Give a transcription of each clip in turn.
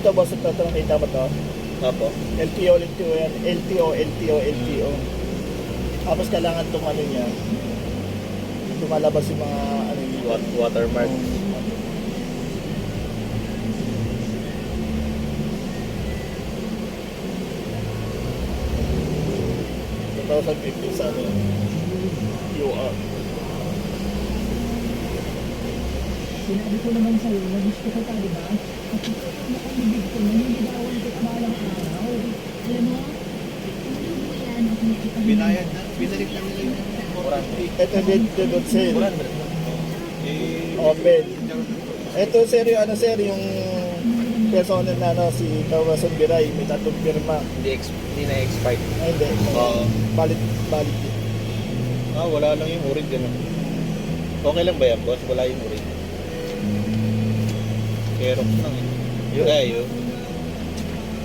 Ito boss, ito nakita mo to. Opo. LTO yan. LTO. Tapos kailangan itong ano niya. Lumalabas yung mga ano niya. Watermark. 2015 sa ano. UR. Sinabi ko naman sa'yo, na-gusto ko ka, di ba? At ito yung nakalibig ko, naninigawan ko balang araw. Alam mo, yan ang nakikita mo. Binayad na. Binalik na nila yung warranty. Ito did sale. Open. Ito sir, yung ano sir, yung persona na ano, si Tawason Biray, may tatong pirma. Hindi na-expired. Ay hindi, Oo. balik. Wala lang yung urig din. Okay lang ba yan, boss? Wala yung urig. Xerox lang eh. Yun. Kaya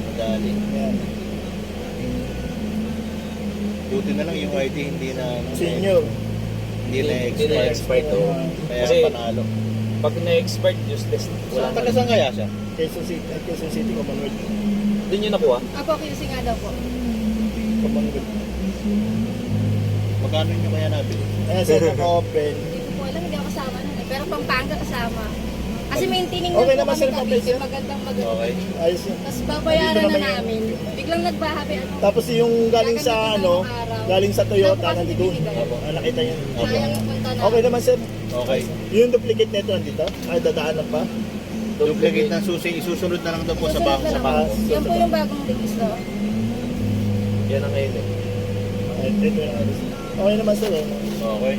madali. Yan. Buti na lang yung ID hindi na Senior. Hindi na Hindi na-expired to. Kaya Kasi panalo. pag na-expired, useless. Wala Wala taga saan kaya siya? Quezon City, Commonwealth. Doon yun nakuha. Ako, QC nga daw po. Commonwealth. Magkano nyo kaya nabili? Ayan sir, naka-open. Hindi ko po alam, hindi ako kasama nun eh. Pero Pampanga kasama. Kasi maintaining Okay lang po naman, kami sir, kami. okay, sir. Magandang. Okay. Ayos yun. Tapos babayaran Dito na naman yun. namin. Biglang nagbahabi ano. Tapos yung galing sa ano, galing sa Toyota, Tapos nandito. ibibigay. Nakita yun. Sayang yung punta na. Okay naman sir. Okay. Yung duplicate nito nandito? Ay, dadaanan pa? Duplicate ng susi, isusunod na lang daw po sa Susunod bangko. na Sa lang. bangko. Yan po yung bagong registro. Yan ang ngayon eh. Ay, ito yung ano. Okay naman sir. Okay.